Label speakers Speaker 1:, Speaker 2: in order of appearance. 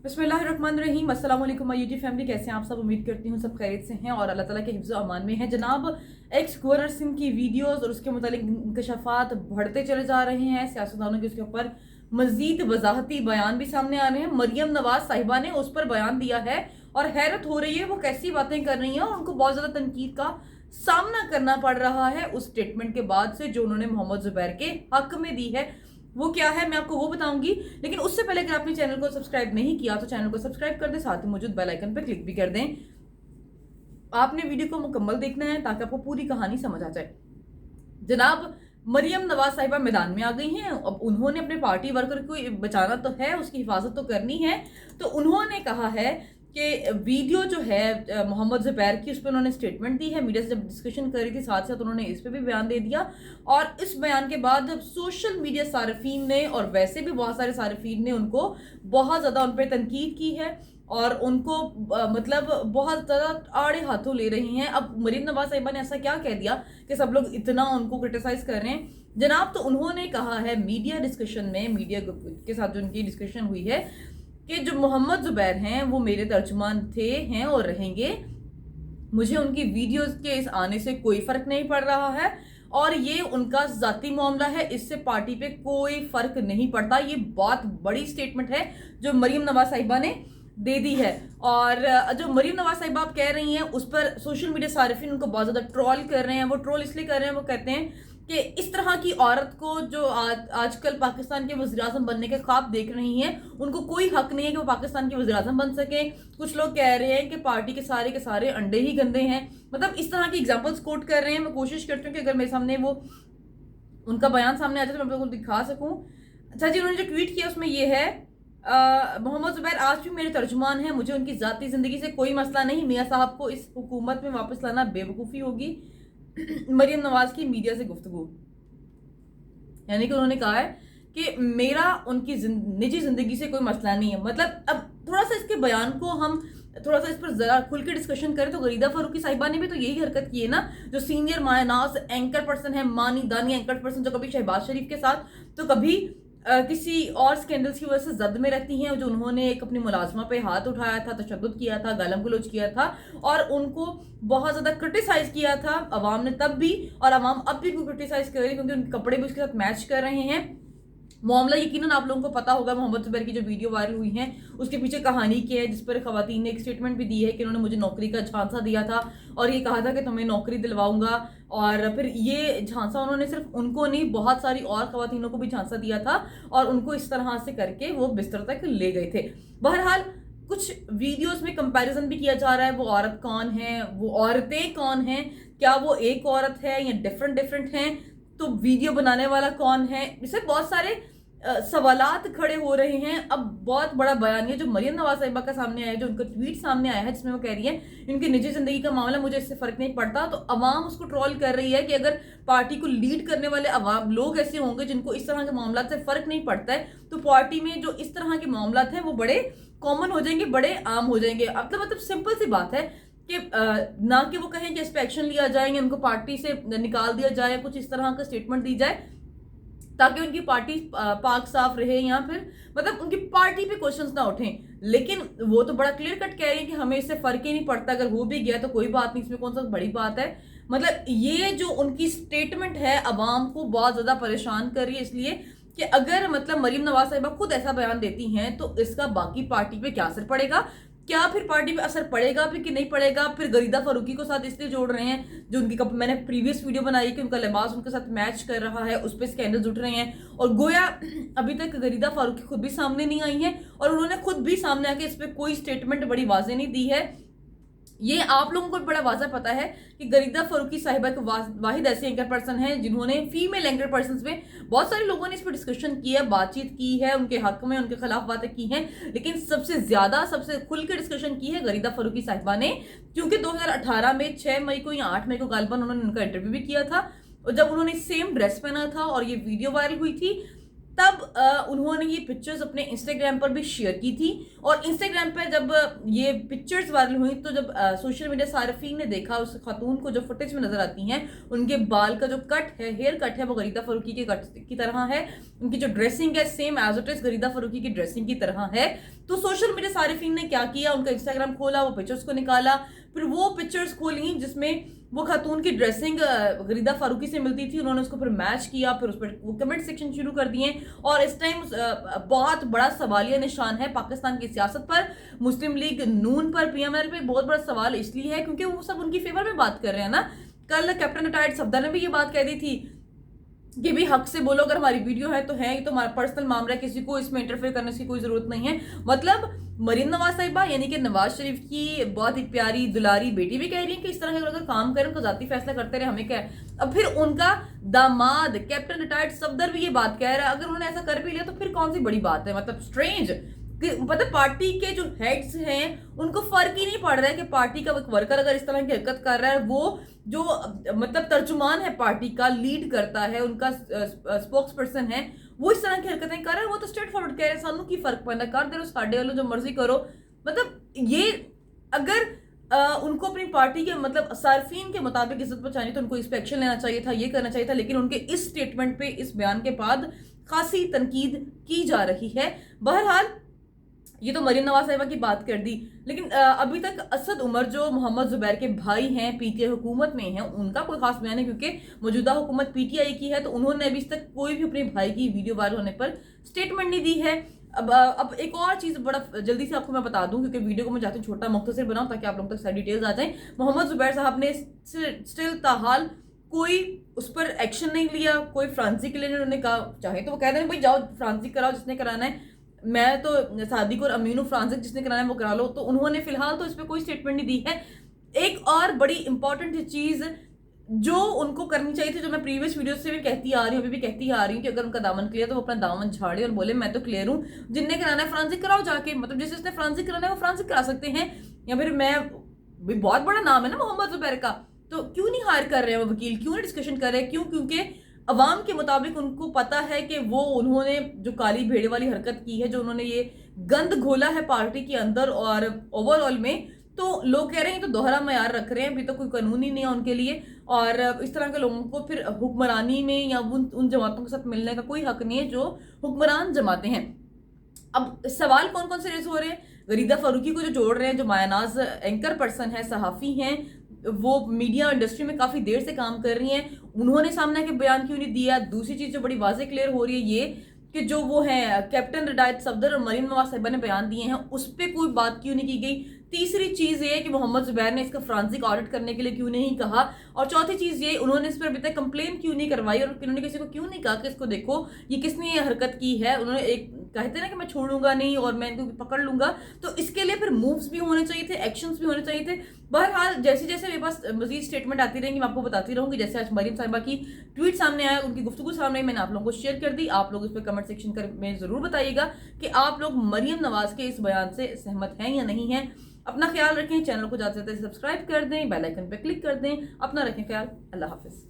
Speaker 1: बिस्मिल्लाहिर्रहमानिर्रहीम। अस्सलाम वालेकुम माय यूट्यूब फैमिली, कैसे हैं आप सब? उम्मीद करती हूँ सब खैरियत से हैं और अल्लाह ताला के हिफ्ज़ व अमान में हैं। जनाब, एक्स गवर्नर सिंह की वीडियोस और उसके मुतालिक इंकशाफात बढ़ते चले जा रहे हैं। सियासतदानों के उसके ऊपर मजीद वजाहती बयान भी सामने आ रहे हैं। मरियम नवाज साहिबा ने उस पर बयान दिया है और हैरत हो रही है वो कैसी बातें कर रही हैं और उनको बहुत ज़्यादा तनकीद का सामना करना पड़ रहा है उस स्टेटमेंट के बाद से जो उन्होंने मोहम्मद जुबैर के हक में दी है। वो क्या है मैं आपको वो बताऊंगी, लेकिन उससे पहले अगर आपने चैनल को सब्सक्राइब नहीं किया तो चैनल को सब्सक्राइब कर दें, साथ ही मौजूद बेल आइकन पर क्लिक भी कर दें। आपने वीडियो को मुकम्मल देखना है ताकि आपको पूरी कहानी समझ आ जाए। जनाब, मरियम नवाज साहिबा मैदान में आ गई हैं। अब उन्होंने अपने पार्टी वर्कर को बचाना तो है, उसकी हिफाजत तो करनी है, तो उन्होंने कहा है कि वीडियो जो है मोहम्मद जुबैर की, उस पर उन्होंने स्टेटमेंट दी है। मीडिया से जब डिस्कशन कर रही थी साथ साथ उन्होंने इस पर भी बयान दे दिया और इस बयान के बाद सोशल मीडिया सार्फिन ने और वैसे भी बहुत सारे सार्फिन ने उनको बहुत ज़्यादा उन पर तनकीद की है और उनको मतलब बहुत ज़्यादा आड़े हाथों ले रही हैं। अब मरियम नवाज साहिबा ने ऐसा क्या कह दिया कि सब लोग इतना उनको क्रिटिसाइज कर रहे हैं? जनाब, तो उन्होंने कहा है मीडिया डिस्कशन में, मीडिया के साथ जो उनकी डिस्कशन हुई है, कि जो मोहम्मद जुबैर हैं वो मेरे तर्जुमान थे, हैं और रहेंगे। मुझे उनकी वीडियोस के इस आने से कोई फर्क नहीं पड़ रहा है और ये उनका जाती मामला है, इससे पार्टी पे कोई फर्क नहीं पड़ता। ये बहुत बड़ी स्टेटमेंट है जो मरियम नवाज साहिबा ने दे दी है। और जो मरियम नवाज साहिबा आप कह रही हैं उस पर सोशल मीडिया सार्फिन उनको बहुत ज़्यादा ट्रोल कर रहे हैं। वो ट्रोल इसलिए कर रहे हैं, वो कहते हैं कि इस तरह की औरत को जो आजकल पाकिस्तान के वज़ीर-ए-आज़म बनने के ख्वाब देख रही हैं, उनको कोई हक नहीं है कि वो पाकिस्तान के वज़ीर-ए-आज़म बन सके। कुछ लोग कह रहे हैं कि पार्टी के सारे अंडे ही गंदे हैं। मतलब इस तरह की एग्जांपल्स कोट कर रहे हैं। मैं कोशिश करती हूँ कि अगर मेरे सामने वो उनका बयान सामने आ जाए तो मैं आपको दिखा सकूँ। अच्छा जी, उन्होंने जो ट्वीट किया उसमें ये है, मोहम्मद जुबैर आज भी मेरे तर्जुमान हैं, मुझे उनकी ज़ाती ज़िंदगी से कोई मसला नहीं। मियाँ साहब को इस हुकूमत में वापस लाना बेवकूफ़ी होगी। मरियम नवाज की मीडिया से गुफ्तगू, यानी कि उन्होंने कहा है कि मेरा उनकी निजी जिंदगी से कोई मसला नहीं है। मतलब अब थोड़ा सा इसके बयान को हम थोड़ा सा इस पर जरा खुल के डिस्कशन करें तो गरीदा फारूकी साहिबा ने भी तो यही हरकत की है ना, जो सीनियर मायनास एंकर पर्सन है, मानी दानी एंकर पर्सन, जो कभी शहबाज शरीफ के साथ तो कभी किसी और स्कैंडल्स की वजह से जद में रहती हैं, जो उन्होंने एक अपनी मुलाजमा पे हाथ उठाया था, तशद्दुद किया था, गालम गलोच किया था और उनको बहुत ज़्यादा क्रिटिसाइज किया था अवाम ने तब भी, और अवाम अब भी उनको क्रिटिसाइज कर रही है क्योंकि उनके कपड़े भी उसके साथ मैच कर रहे हैं। मामला यकीनन आप लोगों को पता होगा, मोहम्मद जुबैर की जो वीडियो वायरल हुई है उसके पीछे कहानी क्या है, जिस पर खवातीन ने एक स्टेटमेंट भी दी है कि उन्होंने मुझे नौकरी का झांसा दिया था और ये कहा था कि तुम्हें नौकरी दिलवाऊंगा। और फिर ये झांसा उन्होंने सिर्फ उनको नहीं, बहुत सारी और खवातीनों को भी झांसा दिया था और उनको इस तरह से करके वो बिस्तर तक ले गए थे। बहरहाल कुछ वीडियोस में कंपैरिजन भी किया जा रहा है, वो औरत कौन है, वो औरतें कौन हैं, क्या वो एक औरत है या डिफरेंट हैं, तो वीडियो बनाने वाला कौन है, इससे बहुत सारे सवालात खड़े हो रहे हैं। अब बहुत बड़ा बयान है जो मरियम नवाज साहिबा का सामने आया है, जो उनका ट्वीट सामने आया है जिसमें वो कह रही है इनकी निजी जिंदगी का मामला मुझे इससे फर्क नहीं पड़ता। तो अवाम उसको ट्रोल कर रही है कि अगर पार्टी को लीड करने वाले अवाम लोग ऐसे होंगे जिनको इस तरह के मामला से फर्क नहीं पड़ता है तो पार्टी में जो इस तरह के मामला हैं वो बड़े कॉमन हो जाएंगे, बड़े आम हो जाएंगे। मतलब सिंपल सी बात है कि ना कि वो कहें कि इस पर एक्शन लिया जाए, उनको पार्टी से निकाल दिया जाए, कुछ इस तरह का स्टेटमेंट दी जाए ताकि उनकी पार्टी पाक साफ रहे या फिर मतलब उनकी पार्टी पे क्वेश्चंस ना उठें। लेकिन वो तो बड़ा क्लियर कट कह रही है कि हमें इससे फर्क ही नहीं पड़ता, अगर हो भी गया तो कोई बात नहीं, इसमें कौन सा बड़ी बात है। मतलब ये जो उनकी स्टेटमेंट है अवाम को बहुत ज़्यादा परेशान कर रही है, इसलिए कि अगर मतलब मरियम नवाज साहिबा खुद ऐसा बयान देती हैं तो इसका बाकी पार्टी पे क्या असर पड़ेगा, क्या फिर पार्टी पे असर पड़ेगा भी कि नहीं पड़ेगा। फिर गरीदा फारूकी को साथ इसलिए जोड़ रहे हैं जो उनकी मैंने प्रीवियस वीडियो बनाई कि उनका लिबास उनके साथ मैच कर रहा है, उस पर स्कैंडल्स उठ रहे हैं और गोया अभी तक गरीदा फारूकी खुद भी सामने नहीं आई है और उन्होंने खुद भी सामने आके इस पर कोई स्टेटमेंट बड़ी वाज़ेह नहीं दी है। ये आप लोगों को बड़ा वाज़ा पता है कि गरीदा फारूकी साहिबा के वाहिद ऐसे एंकर पर्सन हैं जिन्होंने फीमेल एंकर पर्सन में बहुत सारे लोगों ने इस पर डिस्कशन किया, बातचीत की है, उनके हक में उनके खिलाफ बातें की हैं, लेकिन सबसे ज़्यादा सबसे खुल के डिस्कशन की है गरीदा फारूकी साहिबा ने, क्योंकि 2018 में 6 मई को या 8 मई को गालिबन उन्होंने उनका इंटरव्यू भी किया था और जब उन्होंने सेम ड्रेस पहना था और ये वीडियो वायरल हुई थी تب انہوں نے یہ پکچرز اپنے انسٹاگرام پر بھی شیئر کی تھی. اور انسٹاگرام پہ جب یہ پکچرز وائرل ہوئی تو جب سوشل میڈیا صارفین نے دیکھا اس خاتون کو جو فوٹیج میں نظر آتی ہیں, ان کے بال کا جو کٹ ہے, ہیئر کٹ ہے, وہ غریدہ فاروقی کے کٹ کی طرح ہے, ان کی جو ڈریسنگ ہے same as it is Gharida Farooqi کی ڈریسنگ کی طرح ہے. تو سوشل میڈیا صارفین نے کیا کیا, ان کا انسٹاگرام کھولا, وہ پکچرز کو نکالا, پھر وہ پکچرز کھولی جس میں وہ خاتون کی ڈریسنگ غریدہ فاروقی سے ملتی تھی. انہوں نے اس کو پھر میچ کیا, پھر اس پر وہ کمنٹ سیکشن شروع کر دیے. اور اس ٹائم بہت بڑا سوالیہ نشان ہے پاکستان کی سیاست پر, مسلم لیگ نون پر, پی ایم ایل پہ بہت بڑا سوال اس لیے ہے کیونکہ وہ سب ان کی فیور میں بات کر رہے ہیں نا. کل کیپٹن ریٹائرڈ صفدر نے بھی یہ بات کہہ دی تھی کہ بھی حق سے بولو, اگر ہماری ویڈیو ہے تو ہے, یہ تو ہمارا پرسنل معاملہ ہے, کسی کو اس میں انٹرفیئر کرنے کی کوئی ضرورت نہیں ہے. مطلب مریم نواز صاحبہ یعنی کہ نواز شریف کی بہت ہی پیاری دلاری بیٹی بھی کہہ رہی ہے کہ اس طرح کے اگر کام کریں تو ذاتی فیصلہ کرتے رہے, ہمیں کیا ہے. اب پھر ان کا داماد کیپٹن ریٹائرڈ صفدر بھی یہ بات کہہ رہا ہے, اگر انہوں نے ایسا کر بھی لیا تو پھر کون سی بڑی بات ہے. مطلب اسٹرینج, مطلب پارٹی کے جو ہیڈز ہیں ان کو فرق ہی نہیں پڑ رہا ہے کہ پارٹی کا ورکر اگر اس طرح کی حرکت کر رہا ہے, وہ جو مطلب ترجمان ہے پارٹی کا, لیڈ کرتا ہے, ان کا اسپوکس پرسن ہے, وہ اس طرح کی حرکتیں کر رہے ہیں. وہ تو اسٹریٹ فارورڈ کہہ رہے ہیں سانوں کی فرق پڑنا, کر دے رہو ساڈے والوں جو مرضی کرو. مطلب یہ اگر ان کو اپنی پارٹی کے مطلب صارفین کے مطابق عزت پہنچانی تو ان کو اس پہ ایکشن لینا چاہیے تھا, یہ کرنا چاہیے تھا. لیکن ان کے اس سٹیٹمنٹ پہ, اس بیان کے بعد خاصی تنقید کی جا رہی ہے. بہرحال یہ تو مریم نواز صاحبہ کی بات کر دی, لیکن ابھی تک اسد عمر جو محمد زبیر کے بھائی ہیں, پی ٹی آئی حکومت میں ہیں, ان کا کوئی خاص بیان ہے کیونکہ موجودہ حکومت پی ٹی آئی کی ہے, تو انہوں نے ابھی تک کوئی بھی اپنے بھائی کی ویڈیو وائرل ہونے پر سٹیٹمنٹ نہیں دی ہے. اب ایک اور چیز بڑا جلدی سے آپ کو میں بتا دوں کیونکہ ویڈیو کو میں چاہتی ہوں چھوٹا مختصر بناؤں تاکہ آپ لوگوں تک ساری ڈیٹیلز آ جائیں. محمد زبیر صاحب نے سٹل تاحال کوئی اس پر ایکشن نہیں لیا, کوئی فرانسی کے لیے انہوں نے کہا, چاہے تو وہ کہہ دیں بھائی جاؤ فرانسی کراؤ جس نے کرانا ہے, میں تو صادق اور امین و فرانسک جس نے کرانا ہے وہ کرا لو. تو انہوں نے فی الحال تو اس پہ کوئی سٹیٹمنٹ نہیں دی ہے. ایک اور بڑی امپورٹنٹ چیز جو ان کو کرنی چاہیے تھی, جو میں پریویس ویڈیو سے بھی کہتی آ رہی ہوں, ابھی بھی کہتی آ رہی ہوں, کہ اگر ان کا دامن کلیئر تو وہ اپنا دامن جھاڑے اور بولے میں تو کلیئر ہوں, جن نے کرانا ہے فرانسک کراؤ جا کے. مطلب جس نے فرانسک کرانا ہے وہ فرانسک کرا سکتے ہیں. یا پھر میں بہت بڑا نام ہے نا محمد زبیر کا, تو کیوں نہیں ہائر کر رہے ہیں وہ وکیل, کیوں نہیں ڈسکشن کر رہے ہیں, کیوں؟ کیونکہ عوام کے مطابق ان کو پتا ہے کہ وہ انہوں نے جو کالی بھیڑ والی حرکت کی ہے, جو انہوں نے یہ گند گھولا ہے پارٹی کے اندر اور اوور آل میں, تو لوگ کہہ رہے ہیں تو دوہرا معیار رکھ رہے ہیں, ابھی تو کوئی قانون ہی نہیں ہے ان کے لیے. اور اس طرح کے لوگوں کو پھر حکمرانی میں یا ان جماعتوں کے ساتھ ملنے کا کوئی حق نہیں ہے جو حکمران جماعتیں ہیں. اب سوال کون کون سے ریز ہو رہے ہیں؟ غریدہ فاروقی کو جو جوڑ رہے ہیں, جو مایہ ناز اینکر پرسن ہے, صحافی ہیں, وہ میڈیا انڈسٹری میں کافی دیر سے کام کر رہی ہیں, انہوں نے سامنے کے بیان کیوں نہیں دیا؟ دوسری چیز جو بڑی واضح کلیئر ہو رہی ہے یہ کہ جو وہ ہیں کیپٹن ریٹائرڈ صفدر اور مریم نواز صاحبہ نے بیان دیے ہیں, اس پہ کوئی بات کیوں نہیں کی گئی؟ تیسری چیز یہ کہ محمد زبیر نے اس کا فرانسک آڈٹ کرنے کے لیے کیوں نہیں کہا؟ اور چوتھی چیز یہ, انہوں نے اس پر ابھی تک کمپلین کیوں نہیں کروائی, اور انہوں نے کسی کو کیوں نہیں کہا کہ اس کو دیکھو یہ کس نے یہ حرکت کی ہے؟ انہوں نے ایک کہتے نا کہ میں چھوڑوں گا نہیں اور میں ان کو پکڑ لوں گا, تو اس کے لیے پھر مووز بھی ہونے چاہیے تھے, ایکشنز بھی ہونے چاہیے تھے. بہرحال جیسے جیسے میرے پاس مزید سٹیٹمنٹ آتی رہیں گی میں آپ کو بتاتی رہوں گی. جیسے آج مریم صاحبہ کی ٹویٹ سامنے آیا, ان کی گفتگو سامنے آئی, میں نے آپ لوگوں کو شیئر کر دی. آپ لوگ اس پہ کمنٹ سیکشن میں ضرور بتائیے گا کہ آپ لوگ مریم نواز کے اس بیان سے سہمت ہیں یا نہیں ہیں. اپنا خیال رکھیں, چینل کو زیادہ سے زیادہ سبسکرائب کر دیں, بیل آئیکن پہ کلک کر دیں. اپنا رکھیں خیال, اللہ حافظ.